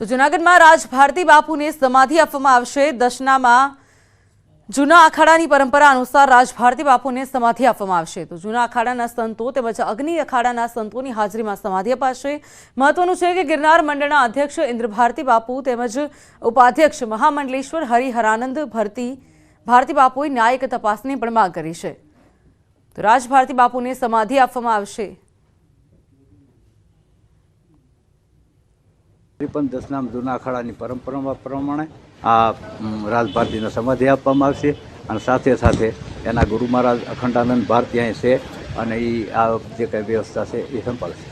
તો જૂનાગઢમાં રાજભારતી બાપુને સમાધિ આપવામાં આવશે। દશનામાં જૂના અખાડાની પરંપરા અનુસાર રાજભારતી બાપુને સમાધિ આપવામાં આવશે। તો જૂના અખાડાના સંતો તેમજ અગ્નિ અખાડાના સંતોની હાજરીમાં સમાધિ અપાશે। મહત્વનું છે કે ગિરનાર મંડળના અધ્યક્ષ ઇન્દ્રભારતી બાપુ તેમજ ઉપાધ્યક્ષ મહામંડલેશ્વર હરિહરાનંદ ભારતી બાપુએ ન્યાયિક તપાસની પણ માંગ કરી છે। તો રાજભારતી બાપુને સમાધિ આપવામાં આવશે। દશનામ જૂના અખાડાની પરંપરા પ્રમાણે આ રાજભારતીને સમાધિ આપવામાં આવશે અને સાથે સાથે એના ગુરુ મહારાજ અખંડાનંદ ભારતી અહીં છે અને એ આ જે કંઈ વ્યવસ્થા છે એ સંભાળશે।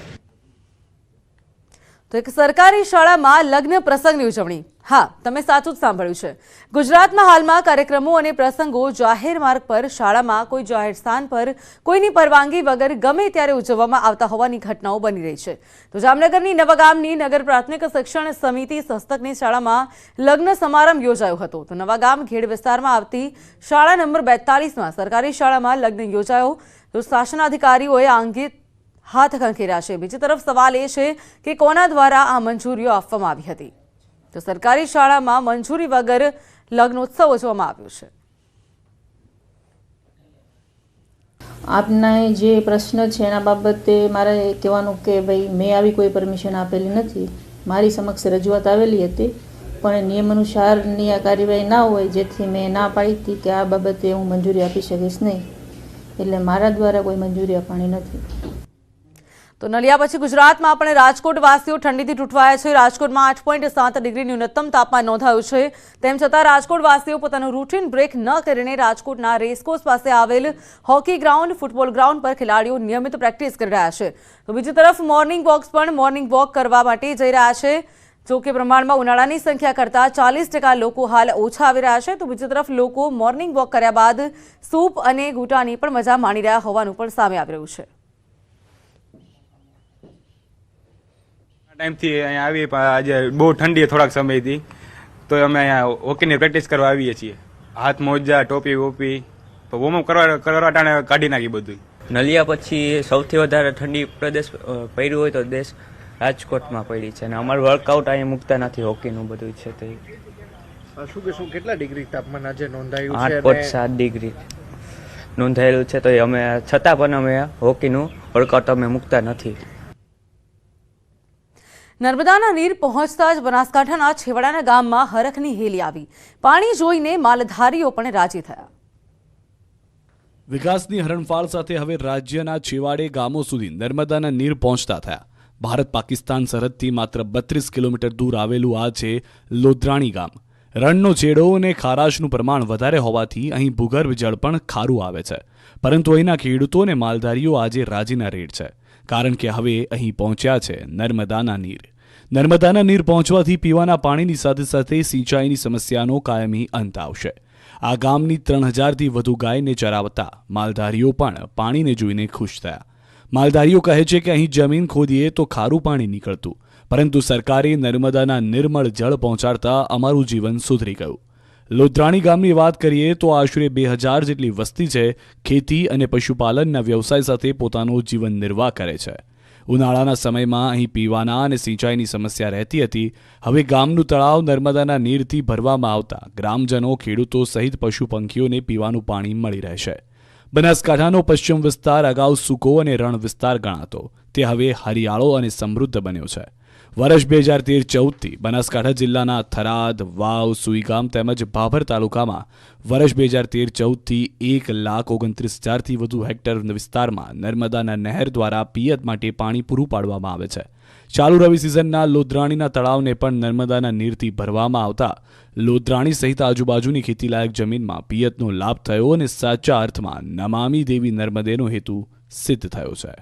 તો એક સરકારી શાળામાં લગ્ન પ્રસંગની ઉજવણી। હા, તમે સાચું જ સાંભળ્યું છે। ગુજરાતમાં હાલમાં કાર્યક્રમો અને પ્રસંગો જાહેર માર્ગ પર, શાળામાં, કોઈ જાહેર સ્થાન પર કોઈની પરવાનગી વગર ગમે ત્યારે ઉજવવામાં આવતા હોવાની ઘટનાઓ બની રહી છે। તો જામનગરની નવાગામની નગર પ્રાથમિક શિક્ષણ સમિતિ હસ્તકની શાળામાં લગ્ન સમારંભ યોજાયો હતો। તો નવાગામ ઘેડ વિસ્તારમાં આવતી શાળા નંબર 42માં સરકારી શાળામાં લગ્ન યોજાયો। તો શાસનાધિકારીઓએ આ અંગે હાથ ખંખેર્યા છે। બીજી તરફ સવાલ એ છે કે કોના દ્વારા આ મંજૂરીઓ આપવામાં આવી હતી। તો સરકારી શાળામાં મંજૂરી વગર લગ્નોત્સવ ઉજવવામાં આવ્યો છે। આપના જે પ્રશ્ન છે એના બાબતે મારે કહેવાનું કે ભાઈ મેં આવી કોઈ પરમિશન આપેલી નથી। મારી સમક્ષ રજૂઆત આવેલી હતી પણ નિયમ અનુસારની આ કાર્યવાહી ના હોય, જેથી મેં ના પાડી હતી કે આ બાબતે હું મંજૂરી આપી શકીશ નહીં, એટલે મારા દ્વારા કોઈ મંજૂરી આપવાની નથી। તો નલિયા પછી ગુજરાતમાં આપણે રાજકોટ વાસીઓ ઠંડીથી તૂટવાયા છે। રાજકોટમાં 8.7 ડિગ્રી ન્યૂનતમ તાપમાન નોંધાયું છે। તેમ છતાં રાજકોટ વાસીઓ પોતાનું રૂટીન બ્રેક ન કરીને રાજકોટના રેસકોર્સ પાસે આવેલ હોકી ગ્રાઉન્ડ, ફૂટબોલ ગ્રાઉન્ડ પર ખેલાડીઓ નિયમિત પ્રેક્ટિસ કરી રહ્યા છે। તો બીજી તરફ મોર્નિંગ વોક કરવા માટે જઈ રહ્યા છે। જો કે પ્રમાણમાં ઉનાળાની સંખ્યા કરતાં 40% લોકો હાલ ઓછા આવી રહ્યા છે। તો બીજી તરફ લોકો મોર્નિંગ વોક કર્યા બાદ સૂપ અને ગૂટાની પણ મજા માણી રહ્યા હોવાનું પણ સામે આવી રહ્યું છે। ટાઈમથી અહીંયા આવી આજે બહુ ઠંડી થોડાક સમયથી, તો અમે અહીંયા હોકીની પ્રેક્ટિસ કરવા આવીએ છીએ। હાથ મોજા, ટોપી વોપી વોર્મઅપ કરવા ટાણે કાઢી નાખી બધું। નલિયા પછી સૌથી વધારે ઠંડી પ્રદેશ પડ્યું હોય તો દેશ રાજકોટમાં પડી છે અને અમારું વર્કઆઉટ અહીંયા મૂકતા નથી, હોકીનું બધું છે તે। શું કે શું કેટલા ડિગ્રી તાપમાન આજે નોંધાયું છે? 8.7 ડિગ્રી નોંધાયેલું છે, તો અમે છતાં પણ અમે હોકીનું વર્કઆઉટ અમે મૂકતા નથી। નર્મદાના નીર પહોંચતા જ બનાસકાંઠાના છેવાડાના ગામમાં હરખની હેલી આવી। પાણી જોઈને માલધારીઓ પણ રાજી થયા। વિકાસની હરણફાળ સાથે હવે રાજ્યના છેવાડે ગામો સુધી નર્મદાના નીર પહોંચતા થયા। ભારત પાકિસ્તાન સરહદથી માત્ર 32 કિલોમીટર દૂર આવેલું આ છે લોધરાણી ગામ। રણનો છેડો અને ખારાશનું પ્રમાણ વધારે હોવાથી અહીં ભૂગર્ભ જળ પણ ખારું આવે છે, પરંતુ અહીંના ખેડૂતો અને માલધારીઓ આજે રાજીના રેડ છે, કારણ કે હવે અહીં પહોંચ્યા છે નર્મદાના નીર। નર્મદાના નીર પહોંચવાથી પીવાના પાણીની સાથે સાથે સિંચાઈની સમસ્યાનો કાયમી અંત આવશે। આ ગામની 3000થી વધુ ગાયને ચરાવતા માલધારીઓ પણ પાણીને જોઈને ખુશ થયા। માલધારીઓ કહે છે કે અહીં જમીન ખોદીએ તો ખારું પાણી નીકળતું, પરંતુ સરકારે નર્મદાના નિર્મળ જળ પહોંચાડતા અમારું જીવન સુધરી ગયું। લોધરાણી ગામની વાત કરીએ તો આશરે 2000 જેટલી વસ્તી છે। ખેતી અને પશુપાલનના વ્યવસાય સાથે પોતાનો જીવન નિર્વાહ કરે છે। ઉનાળાના સમયમાં અહીં પીવાના અને સિંચાઈની સમસ્યા રહેતી હતી। હવે ગામનું તળાવ નર્મદાના નીરથી ભરવામાં આવતા ગ્રામજનો, ખેડૂતો સહિત પશુ પંખીઓને પીવાનું પાણી મળી રહેશે। બનાસકાંઠાનો પશ્ચિમ વિસ્તાર અગાઉ સૂકો અને રણ વિસ્તાર ગણાતો, તે હવે હરિયાળો અને સમૃદ્ધ બન્યો છે। વર્ષ 2013-14થી બનાસકાંઠા જિલ્લાના થરાદ, વાવ, સુઈગામ તેમજ ભાભર તાલુકામાં વર્ષ 2013-14થી 1,29,000થી વધુ હેક્ટર વિસ્તારમાં નર્મદાના નહેર દ્વારા પિયત માટે પાણી પૂરું પાડવામાં આવે છે। ચાલુ રવિ સિઝનના લોધરાણીના તળાવને પણ નર્મદાના નીરથી ભરવામાં આવતા લોધરાણી સહિત આજુબાજુની ખેતીલાયક જમીનમાં પિયતનો લાભ થયો અને સાચા અર્થમાં નમામી દેવી નર્મદેનો હેતુ સિદ્ધ થયો છે।